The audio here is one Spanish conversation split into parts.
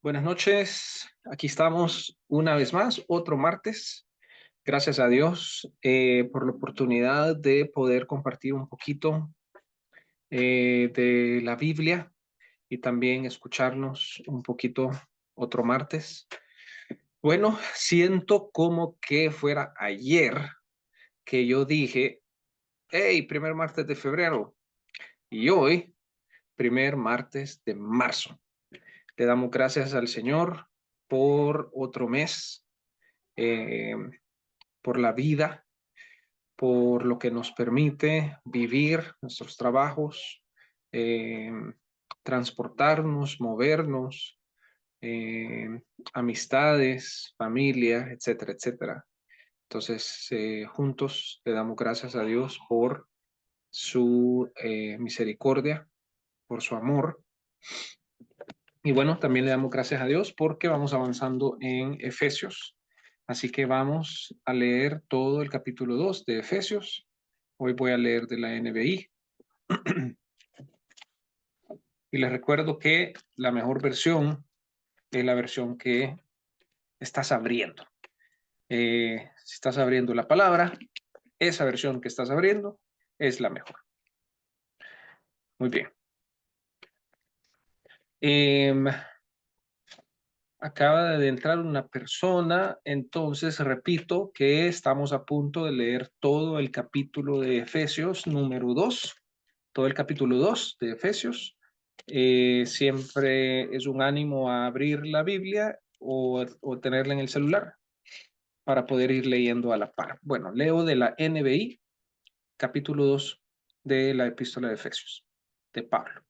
Buenas noches, aquí estamos una vez más, otro martes. Gracias a Dios por la oportunidad de poder compartir un poquito de la Biblia y también escucharnos un poquito otro martes. Bueno, siento como que fuera ayer que yo dije, hey, primer martes de febrero y hoy, primer martes de marzo. Le damos gracias al Señor por otro mes. eh, por la vida, por lo que nos permite vivir nuestros trabajos, eh, transportarnos, movernos, eh, amistades, familia, etcétera, etcétera. Entonces, juntos le damos gracias a Dios por su misericordia, por su amor. Y bueno, también le damos gracias a Dios porque vamos avanzando en Efesios. Así que vamos a leer todo el capítulo 2 de Efesios. Hoy voy a leer de la NBI. Y les recuerdo que la mejor versión es la versión que estás abriendo. Si estás abriendo la palabra, esa versión que estás abriendo es la mejor. Muy bien. Eh, Acaba de entrar una persona, entonces repito que estamos a punto de leer todo el capítulo de Efesios número 2, todo el capítulo 2 de Efesios. Siempre es un ánimo a abrir la Biblia o tenerla en el celular para poder ir leyendo a la par. Bueno, leo de la NBI, capítulo 2 de la epístola de Efesios, de Pablo.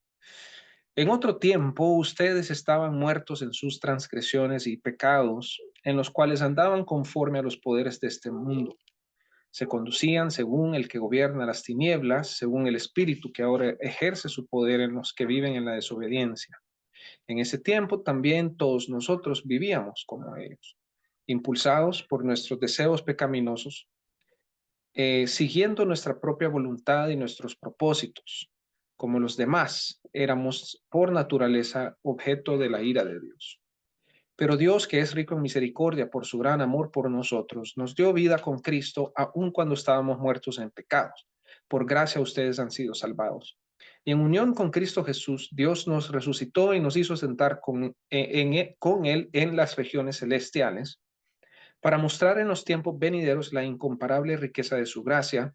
En otro tiempo ustedes estaban muertos en sus transgresiones y pecados, en los cuales andaban conforme a los poderes de este mundo. Se conducían según el que gobierna las tinieblas, según el espíritu que ahora ejerce su poder en los que viven en la desobediencia. En ese tiempo también todos nosotros vivíamos como ellos, impulsados por nuestros deseos pecaminosos, siguiendo nuestra propia voluntad y nuestros propósitos. Como los demás, éramos por naturaleza objeto de la ira de Dios. Pero Dios, que es rico en misericordia por su gran amor por nosotros, nos dio vida con Cristo aun cuando estábamos muertos en pecados. Por gracia ustedes han sido salvados. Y en unión con Cristo Jesús, Dios nos resucitó y nos hizo sentar con Él en las regiones celestiales para mostrar en los tiempos venideros la incomparable riqueza de su gracia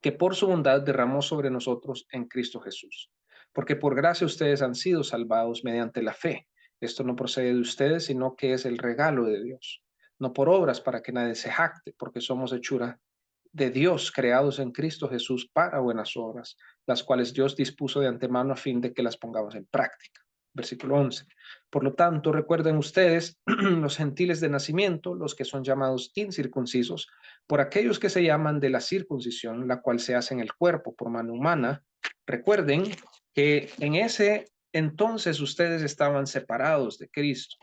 que por su bondad derramó sobre nosotros en Cristo Jesús. Porque por gracia ustedes han sido salvados mediante la fe. Esto no procede de ustedes, sino que es el regalo de Dios. No por obras para que nadie se jacte, porque somos hechura de Dios, creados en Cristo Jesús para buenas obras, las cuales Dios dispuso de antemano a fin de que las pongamos en práctica. Versículo 11. Por lo tanto, recuerden ustedes los gentiles de nacimiento, los que son llamados incircuncisos, por aquellos que se llaman de la circuncisión, la cual se hace en el cuerpo por mano humana. Recuerden que en ese entonces ustedes estaban separados de Cristo,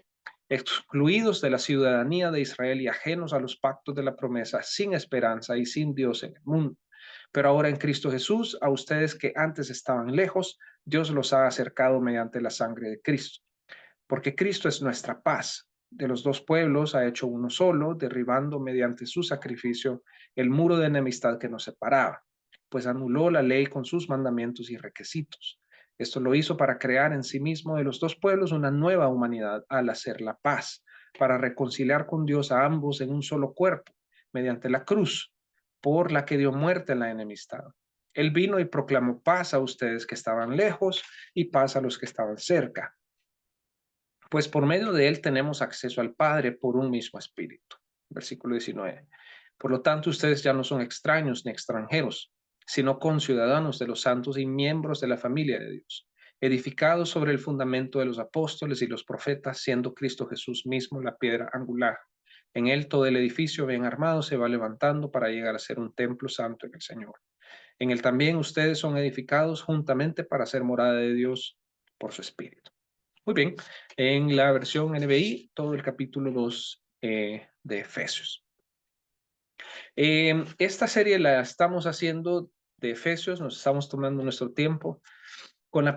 excluidos de la ciudadanía de Israel y ajenos a los pactos de la promesa, sin esperanza y sin Dios en el mundo. Pero ahora en Cristo Jesús, a ustedes que antes estaban lejos, Dios los ha acercado mediante la sangre de Cristo. Porque Cristo es nuestra paz. De los dos pueblos ha hecho uno solo, derribando mediante su sacrificio el muro de enemistad que nos separaba, pues anuló la ley con sus mandamientos y requisitos. Esto lo hizo para crear en sí mismo de los dos pueblos una nueva humanidad al hacer la paz, para reconciliar con Dios a ambos en un solo cuerpo, mediante la cruz, por la que dio muerte a la enemistad. Él vino y proclamó paz a ustedes que estaban lejos y paz a los que estaban cerca, pues por medio de él tenemos acceso al Padre por un mismo espíritu. Versículo 19. Por lo tanto, ustedes ya no son extraños ni extranjeros, sino conciudadanos de los santos y miembros de la familia de Dios, edificados sobre el fundamento de los apóstoles y los profetas, siendo Cristo Jesús mismo la piedra angular. En él todo el edificio bien armado se va levantando para llegar a ser un templo santo en el Señor. En él también ustedes son edificados juntamente para ser morada de Dios por su Espíritu. Muy bien, en la versión NBI, todo el capítulo 2 de Efesios. Esta serie la estamos haciendo de Efesios, nos estamos tomando nuestro tiempo con el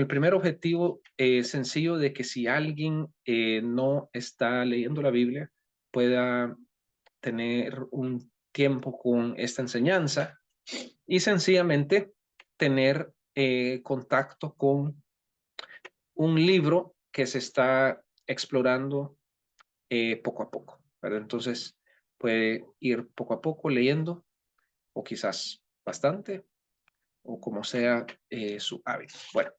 primer objetivo sencillo de que si alguien no está leyendo la Biblia, pueda tener un tiempo con esta enseñanza y sencillamente tener contacto con un libro que se está explorando poco a poco, ¿verdad? Entonces puede ir poco a poco leyendo o quizás bastante o como sea su hábito. Bueno,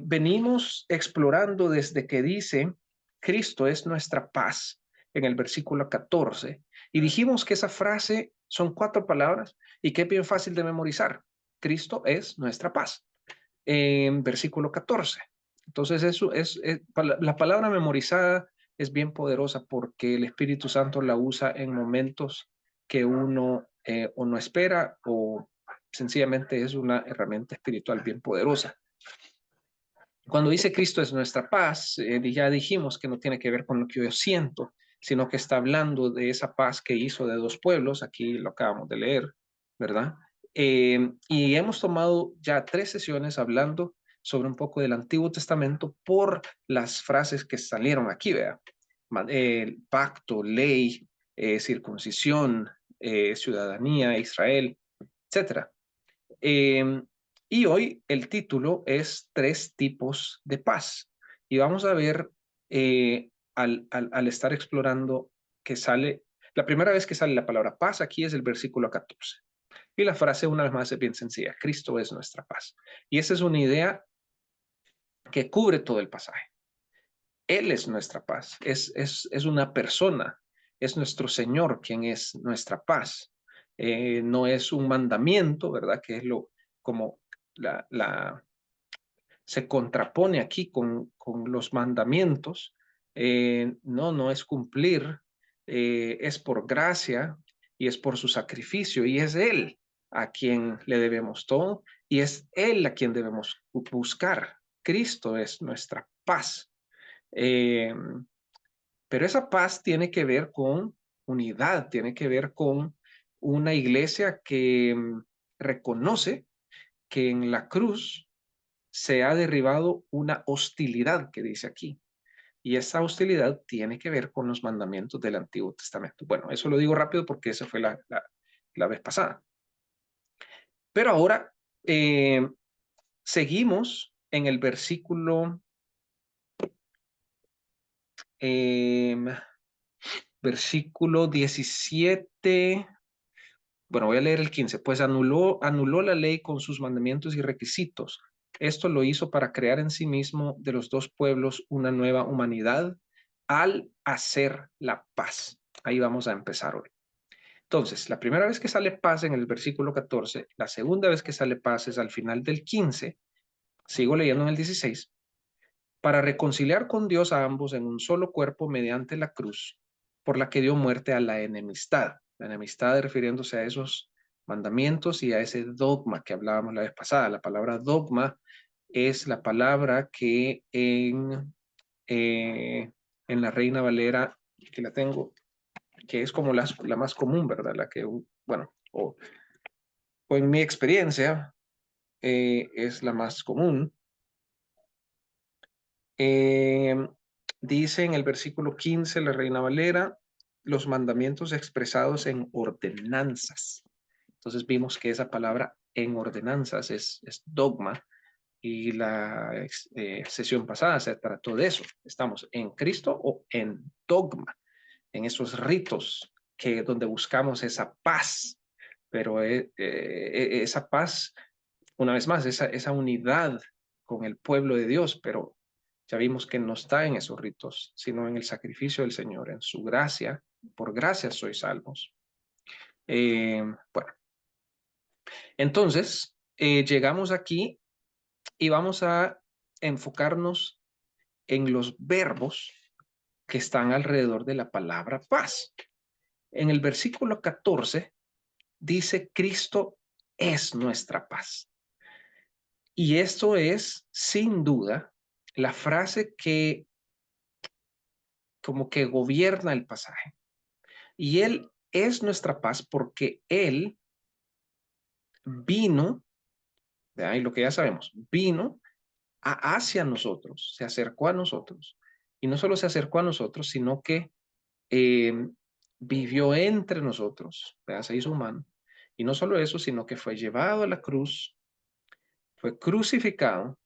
venimos explorando desde que dice Cristo es nuestra paz en el versículo 14 y dijimos que esa frase son 4 palabras y que es bien fácil de memorizar. Cristo es nuestra paz en versículo 14. Entonces eso la palabra memorizada es bien poderosa porque el Espíritu Santo la usa en momentos que uno o no espera o sencillamente es una herramienta espiritual bien poderosa. Cuando dice Cristo es nuestra paz, ya dijimos que no tiene que ver con lo que yo siento, sino que está hablando de esa paz que hizo de 2 pueblos, aquí lo acabamos de leer, ¿verdad? Y hemos tomado ya 3 sesiones hablando sobre un poco del Antiguo Testamento por las frases que salieron aquí, ¿verdad? Pacto, ley, circuncisión, ciudadanía, Israel, etcétera. Y hoy el título es 3 tipos de paz. Y vamos a ver al estar explorando que sale, la primera vez que sale la palabra paz aquí es el versículo 14. Y la frase una vez más es bien sencilla, Cristo es nuestra paz. Y esa es una idea que cubre todo el pasaje. Él es nuestra paz, es una persona, es nuestro Señor quien es nuestra paz. No es un mandamiento, ¿verdad? Que es lo como se contrapone aquí con los mandamientos. No es cumplir, es por gracia y es por su sacrificio y es Él a quien le debemos todo y es Él a quien debemos buscar. Cristo es nuestra paz. Eh, pero esa paz tiene que ver con unidad, tiene que ver con una iglesia que reconoce que en la cruz se ha derribado una hostilidad que dice aquí. Y esa hostilidad tiene que ver con los mandamientos del Antiguo Testamento. Bueno, eso lo digo rápido porque esa fue la vez pasada. Pero ahora seguimos en el eh, versículo 17. Bueno, voy a leer el 15. Pues anuló la ley con sus mandamientos y requisitos. Esto lo hizo para crear en sí mismo de los 2 pueblos una nueva humanidad al hacer la paz. Ahí vamos a empezar hoy. Entonces, la primera vez que sale paz en el versículo 14, la segunda vez que sale paz es al final del 15, sigo leyendo en el 16, para reconciliar con Dios a ambos en un solo cuerpo mediante la cruz, por la que dio muerte a la enemistad. La enemistad refiriéndose a esos mandamientos y a ese dogma que hablábamos la vez pasada. La palabra dogma es la palabra que en la Reina Valera, que la tengo, que es como la más común, ¿verdad? La que, bueno, o en mi experiencia, es la más común. Eh, Dice en el versículo 15, la Reina Valera, los mandamientos expresados en ordenanzas. Entonces vimos que esa palabra en ordenanzas es dogma y la sesión pasada se trató de eso. Estamos en Cristo o en dogma, en esos ritos que donde buscamos esa paz, pero esa paz, una vez más, esa unidad con el pueblo de Dios, pero ya vimos que no está en esos ritos, sino en el sacrificio del Señor, en su gracia. Por gracia sois salvos. Bueno, entonces llegamos aquí y vamos a enfocarnos en los verbos que están alrededor de la palabra paz. En el versículo 14 dice, Cristo es nuestra paz. Y esto es, sin duda, la frase que como que gobierna el pasaje. Y Él es nuestra paz porque Él vino ¿verdad? Y lo que ya sabemos, vino hacia nosotros, se acercó a nosotros. Y no solo se acercó a nosotros, sino que eh, vivió entre nosotros, ¿verdad? Se hizo humano. Y no solo eso, sino que fue llevado a la cruz, fue crucificado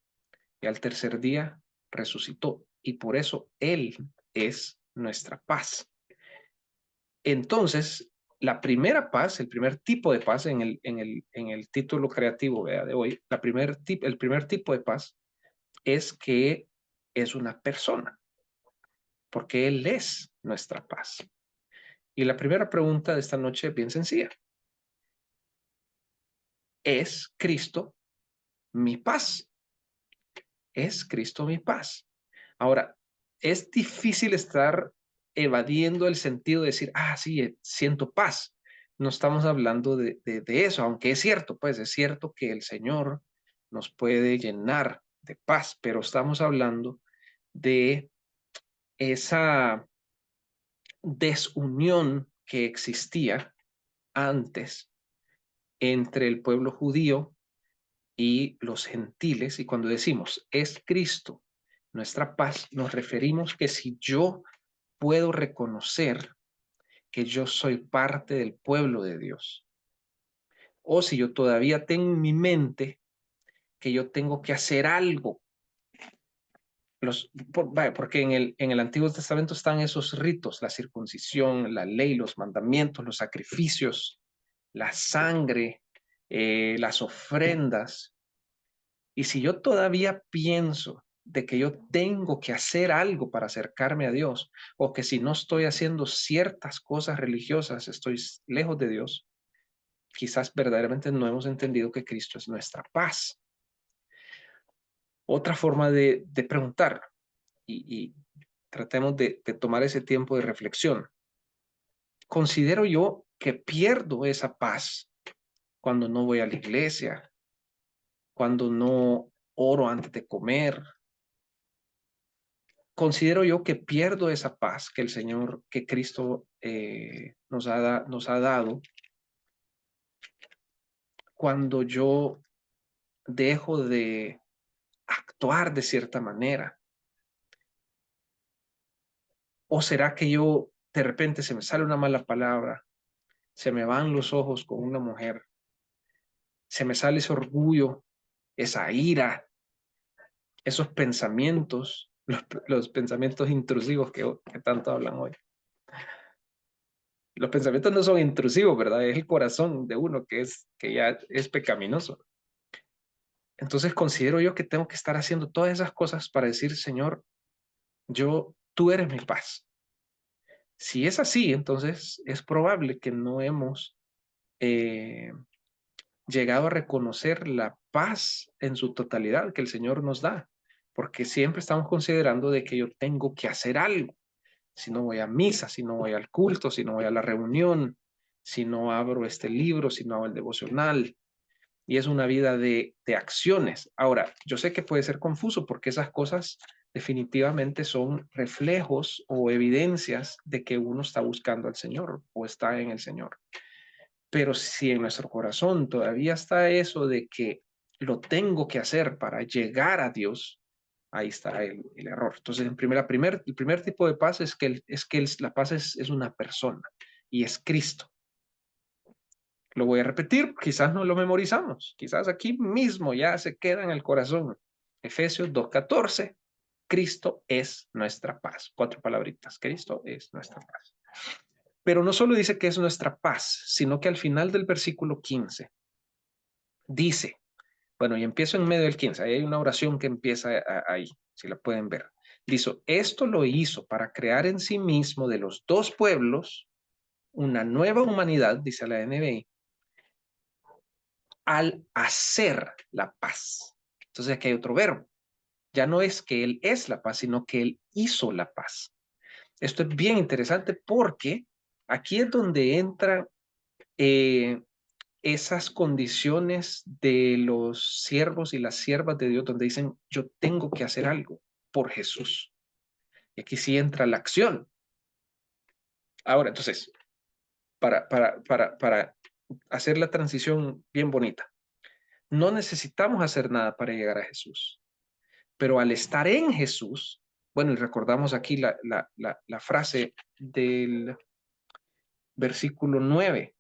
y al tercer día resucitó. Y por eso Él es nuestra paz. Entonces, la primera paz, el primer tipo de paz en el título creativo, ¿verdad? De hoy, el primer tipo de paz es que es una persona, porque Él es nuestra paz. Y la primera pregunta de esta noche es bien sencilla. ¿Es Cristo mi paz? ¿Es Cristo mi paz? Ahora, es difícil estar evadiendo el sentido de decir, sí, siento paz. No estamos hablando de eso, aunque es cierto, pues es cierto que el Señor nos puede llenar de paz, pero estamos hablando de esa desunión que existía antes entre el pueblo judío y los gentiles. Y cuando decimos es Cristo nuestra paz, nos referimos que si yo puedo reconocer que yo soy parte del pueblo de Dios, o si yo todavía tengo en mi mente que yo tengo que hacer algo. Porque en el Antiguo Testamento están esos ritos, la circuncisión, la ley, los mandamientos, los sacrificios, la sangre, las ofrendas. Y si yo todavía pienso de que yo tengo que hacer algo para acercarme a Dios, o que si no estoy haciendo ciertas cosas religiosas, estoy lejos de Dios, quizás verdaderamente no hemos entendido que Cristo es nuestra paz. Otra forma de preguntar, y tratemos de tomar ese tiempo de reflexión. ¿Considero yo que pierdo esa paz cuando no voy a la iglesia, cuando no oro antes de comer? Considero yo que pierdo esa paz que el Señor, que Cristo nos ha dado cuando yo dejo de actuar de cierta manera. ¿O será que yo de repente se me sale una mala palabra, se me van los ojos con una mujer, se me sale ese orgullo, esa ira, esos pensamientos, los pensamientos intrusivos que tanto hablan hoy? Los pensamientos no son intrusivos, ¿verdad? Es el corazón de uno que ya es pecaminoso. Entonces considero yo que tengo que estar haciendo todas esas cosas para decir, Señor, tú eres mi paz. Si es así, entonces es probable que no hemos eh, llegado a reconocer la paz en su totalidad que el Señor nos da, porque siempre estamos considerando de que yo tengo que hacer algo. Si no voy a misa, si no voy al culto, si no voy a la reunión, si no abro este libro, si no hago el devocional, y es una vida de acciones. Ahora, yo sé que puede ser confuso porque esas cosas definitivamente son reflejos o evidencias de que uno está buscando al Señor o está en el Señor. Pero si en nuestro corazón todavía está eso de que lo tengo que hacer para llegar a Dios, ahí está el error. Entonces, el primer tipo de paz la paz es una persona y es Cristo. Lo voy a repetir, quizás no lo memorizamos, quizás aquí mismo ya se queda en el corazón. Efesios 2:14, Cristo es nuestra paz. 4 palabritas, Cristo es nuestra paz. Pero no solo dice que es nuestra paz, sino que al final del versículo 15 dice, bueno, y empiezo en medio del 15, ahí hay una oración que empieza ahí, si la pueden ver. Dice, esto lo hizo para crear en sí mismo de los dos pueblos una nueva humanidad, dice la NBI, al hacer la paz. Entonces aquí hay otro verbo. Ya no es que Él es la paz, sino que Él hizo la paz. Esto es bien interesante porque aquí es donde entran esas condiciones de los siervos y las siervas de Dios, donde dicen, yo tengo que hacer algo por Jesús. Y aquí sí entra la acción. Ahora, entonces, para hacer la transición bien bonita. No necesitamos hacer nada para llegar a Jesús, pero al estar en Jesús, bueno, y recordamos aquí la frase del versículo 9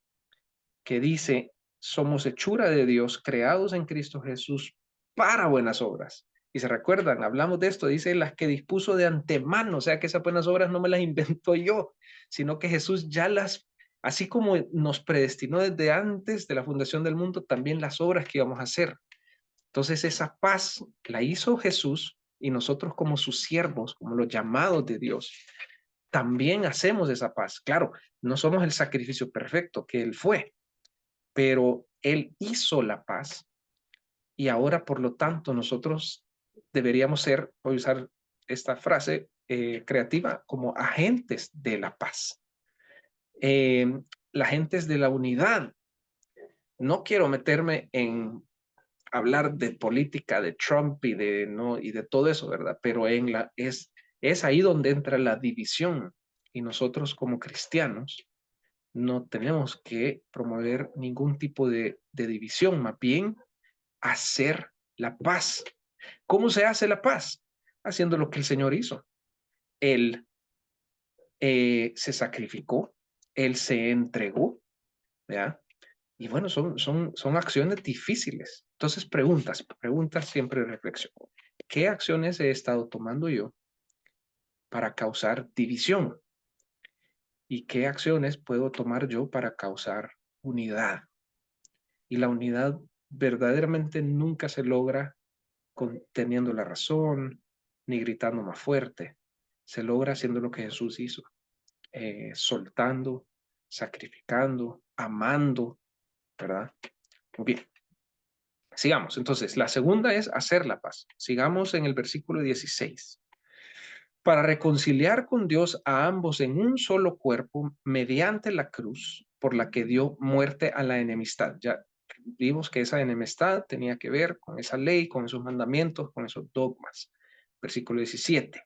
que dice, somos hechura de Dios, creados en Cristo Jesús para buenas obras. Y se recuerdan, hablamos de esto, dice las que dispuso de antemano, o sea que esas buenas obras no me las invento yo, sino que Jesús ya las, así como nos predestinó desde antes de la fundación del mundo, también las obras que íbamos a hacer. Entonces esa paz la hizo Jesús y nosotros como sus siervos, como los llamados de Dios, también hacemos esa paz. Claro, no somos el sacrificio perfecto que Él fue, pero Él hizo la paz y ahora, por lo tanto, nosotros deberíamos ser, voy a usar esta frase creativa, como agentes de la paz, eh, agentes de la unidad. No quiero meterme en hablar de política, de Trump y de, no, y de todo eso, ¿verdad? Pero es ahí donde entra la división y nosotros como cristianos no tenemos que promover ningún tipo de división, más bien hacer la paz. ¿Cómo se hace la paz? Haciendo lo que el Señor hizo. Él se sacrificó, Él se entregó, ¿ya? Y bueno, son acciones difíciles. Entonces, preguntas siempre de reflexión. ¿Qué acciones he estado tomando yo para causar división? ¿Y qué acciones puedo tomar yo para causar unidad? Y la unidad verdaderamente nunca se logra teniendo la razón, ni gritando más fuerte. Se logra haciendo lo que Jesús hizo, soltando, sacrificando, amando, ¿verdad? Muy bien. Sigamos. Entonces, la segunda es hacer la paz. Sigamos en el versículo 16. Para reconciliar con Dios a ambos en un solo cuerpo mediante la cruz por la que dio muerte a la enemistad. Ya vimos que esa enemistad tenía que ver con esa ley, con esos mandamientos, con esos dogmas. Versículo 17.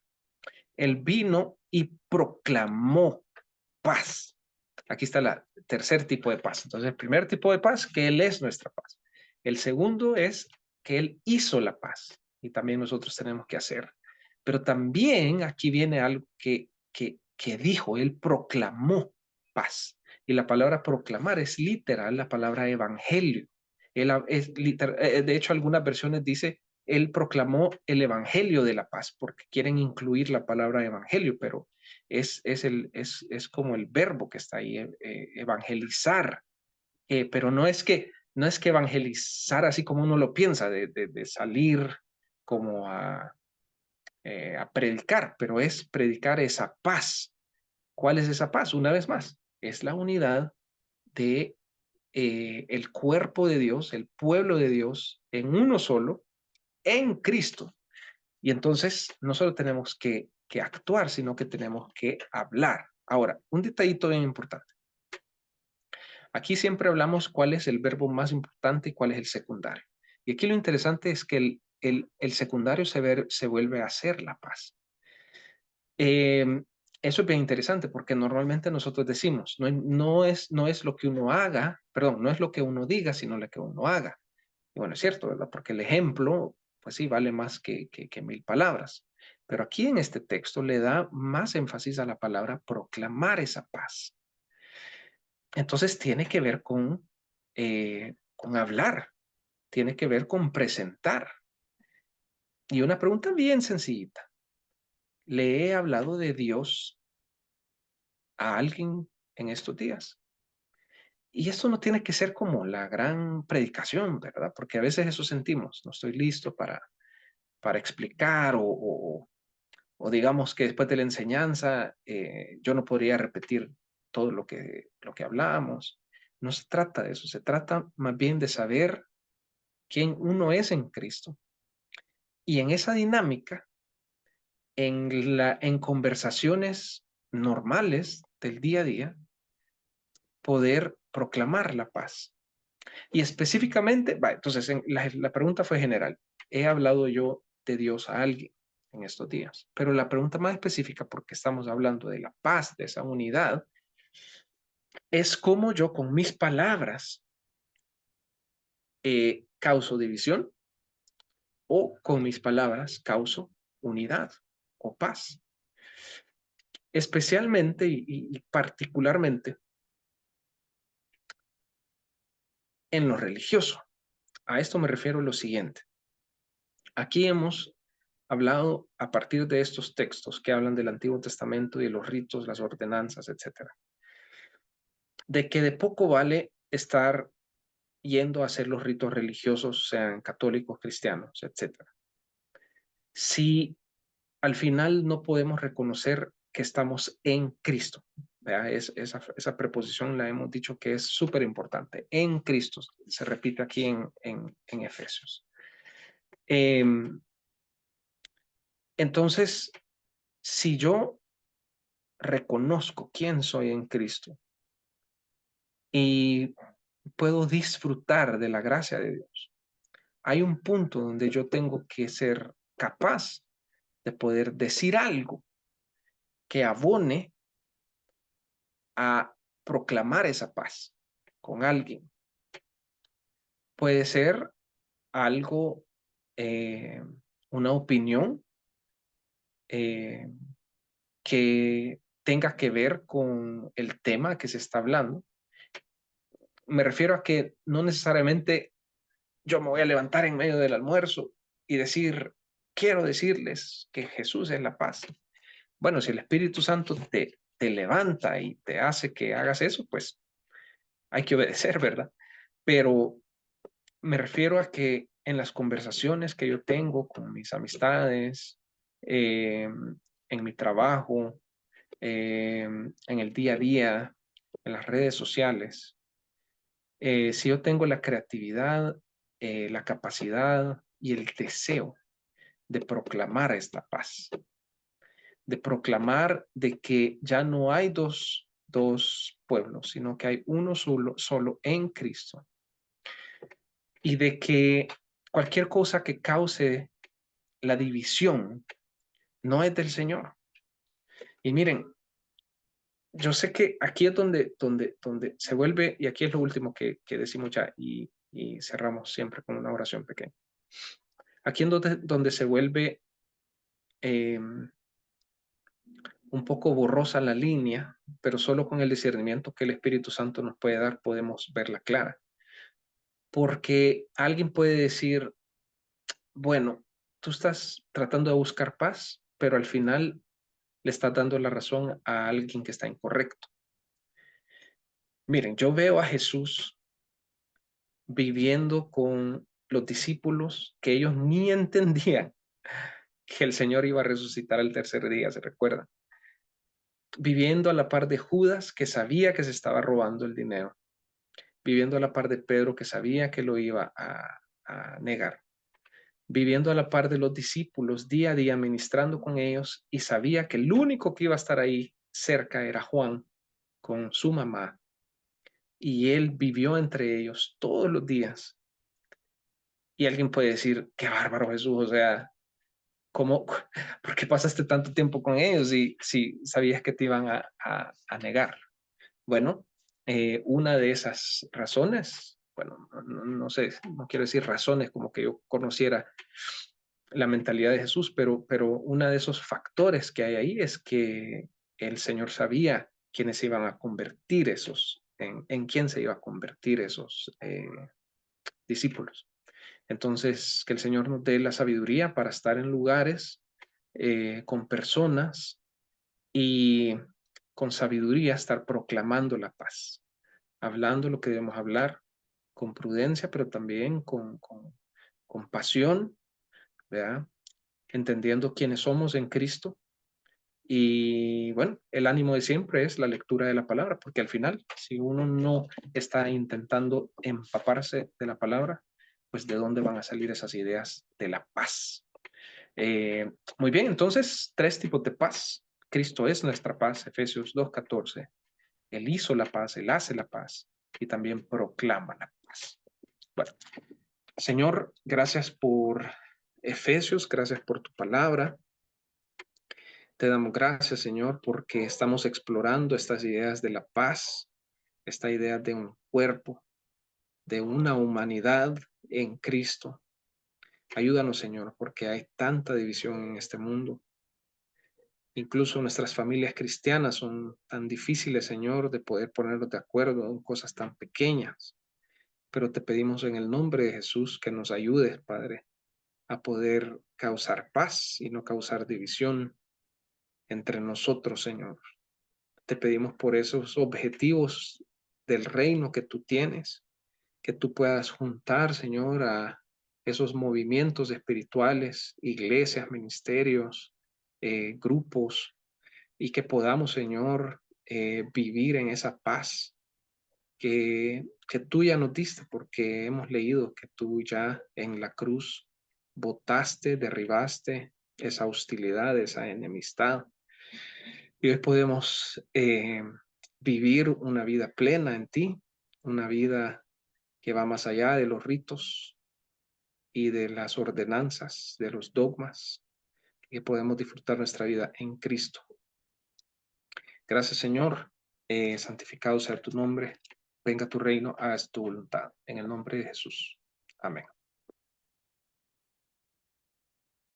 Él vino y proclamó paz. Aquí está el tercer tipo de paz. Entonces, el primer tipo de paz, que Él es nuestra paz. El segundo es que Él hizo la paz y también nosotros tenemos que hacer. Pero también aquí viene algo que dijo, Él proclamó paz. Y la palabra proclamar es literal la palabra evangelio. De hecho, algunas versiones dice, Él proclamó el evangelio de la paz, porque quieren incluir la palabra evangelio, pero es como el verbo que está ahí, evangelizar, pero no es que evangelizar así como uno lo piensa, de salir como a predicar, pero es predicar esa paz. ¿Cuál es esa paz? Una vez más, es la unidad de el cuerpo de Dios, el pueblo de Dios, en uno solo, en Cristo. Y entonces no solo tenemos que actuar, sino que tenemos que hablar. Ahora, un detallito bien importante. Aquí siempre hablamos cuál es el verbo más importante y cuál es el secundario. Y aquí lo interesante es que el secundario se vuelve a hacer la paz. Eh, Eso es bien interesante porque normalmente nosotros decimos, no es lo que uno haga, perdón, no es lo que uno diga, sino lo que uno haga. Y bueno, es cierto, ¿verdad? Porque el ejemplo, pues sí, vale más que mil palabras. Pero aquí en este texto le da más énfasis a la palabra proclamar esa paz. Entonces tiene que ver con hablar, tiene que ver con presentar. Y una pregunta bien sencillita. ¿Le he hablado de Dios a alguien en estos días? Y esto no tiene que ser como la gran predicación, ¿verdad? Porque a veces eso sentimos, no estoy listo para explicar o digamos que después de la enseñanza yo no podría repetir todo lo que hablamos. No se trata de eso, se trata más bien de saber quién uno es en Cristo. Y en esa dinámica, en conversaciones normales del día a día, poder proclamar la paz. Y específicamente, entonces la pregunta fue general. ¿He hablado yo de Dios a alguien en estos días? Pero la pregunta más específica, porque estamos hablando de la paz, de esa unidad, es cómo yo con mis palabras causo división, o con mis palabras causo unidad o paz. Especialmente y particularmente en lo religioso. A esto me refiero a lo siguiente. Aquí hemos hablado a partir de estos textos que hablan del Antiguo Testamento y de los ritos, las ordenanzas, etcétera, de que de poco vale estar yendo a hacer los ritos religiosos, sean católicos, cristianos, etcétera, si al final no podemos reconocer que estamos en Cristo. Esa preposición la hemos dicho que es súper importante. En Cristo, se repite aquí en Efesios. Entonces, si yo reconozco quién soy en Cristo y puedo disfrutar de la gracia de Dios, hay un punto donde yo tengo que ser capaz de poder decir algo que abone a proclamar esa paz con alguien. Puede ser algo, una opinión eh, que tenga que ver con el tema que se está hablando. Me refiero a que no necesariamente yo me voy a levantar en medio del almuerzo y decir, quiero decirles que Jesús es la paz. Bueno, si el Espíritu Santo te levanta y te hace que hagas eso, pues hay que obedecer, ¿verdad? Pero me refiero a que en las conversaciones que yo tengo con mis amistades, en mi trabajo, en el día a día, en las redes sociales, si yo tengo la creatividad, la capacidad y el deseo de proclamar esta paz, de proclamar de que ya no hay dos pueblos, sino que hay uno solo en Cristo, y de que cualquier cosa que cause la división no es del Señor. Y miren, yo sé que aquí es donde se vuelve, y aquí es lo último que decimos ya, y cerramos siempre con una oración pequeña. Aquí es donde se vuelve un poco borrosa la línea, pero solo con el discernimiento que el Espíritu Santo nos puede dar podemos verla clara. Porque alguien puede decir, bueno, tú estás tratando de buscar paz, pero al final le estás dando la razón a alguien que está incorrecto. Miren, yo veo a Jesús viviendo con los discípulos que ellos ni entendían que el Señor iba a resucitar al tercer día, ¿se recuerdan? Viviendo a la par de Judas, que sabía que se estaba robando el dinero. Viviendo a la par de Pedro, que sabía que lo iba a negar. Viviendo a la par de los discípulos, día a día, ministrando con ellos, y sabía que el único que iba a estar ahí cerca era Juan, con su mamá. Y él vivió entre ellos todos los días. Y alguien puede decir, qué bárbaro Jesús, o sea, ¿cómo, por qué pasaste tanto tiempo con ellos si sabías que te iban a negar? Bueno, una de esas razones, bueno, no sé, no quiero decir razones como que yo conociera la mentalidad de Jesús, pero uno de esos factores que hay ahí es que el Señor sabía quiénes iban a convertir en quién se iba a convertir esos discípulos. Entonces, que el Señor nos dé la sabiduría para estar en lugares con personas y con sabiduría estar proclamando la paz, hablando lo que debemos hablar con prudencia, pero también con pasión, ¿verdad? Entendiendo quiénes somos en Cristo. Y bueno, el ánimo de siempre es la lectura de la palabra, porque al final, si uno no está intentando empaparse de la palabra, pues de dónde van a salir esas ideas de la paz. Muy bien, entonces, tres tipos de paz. Cristo es nuestra paz, Efesios 2:14. Él hizo la paz, Él hace la paz y también proclama la paz. Bueno, Señor, gracias por Efesios, gracias por tu palabra. Te damos gracias, Señor, porque estamos explorando estas ideas de la paz, esta idea de un cuerpo, de una humanidad en Cristo. Ayúdanos, Señor, porque hay tanta división en este mundo. Incluso nuestras familias cristianas son tan difíciles, Señor, de poder ponernos de acuerdo en cosas tan pequeñas. Pero te pedimos en el nombre de Jesús que nos ayudes, Padre, a poder causar paz y no causar división entre nosotros, Señor. Te pedimos por esos objetivos del reino que tú tienes, que tú puedas juntar, Señor, a esos movimientos espirituales, iglesias, ministerios, grupos, y que podamos, Señor, vivir en esa paz que tú ya nos diste, porque hemos leído que tú ya en la cruz botaste, derribaste esa hostilidad, esa enemistad. Y hoy podemos vivir una vida plena en ti, una vida que va más allá de los ritos y de las ordenanzas, de los dogmas, que podemos disfrutar nuestra vida en Cristo. Gracias, Señor. Santificado sea tu nombre. Venga tu reino, haz tu voluntad. En el nombre de Jesús. Amén.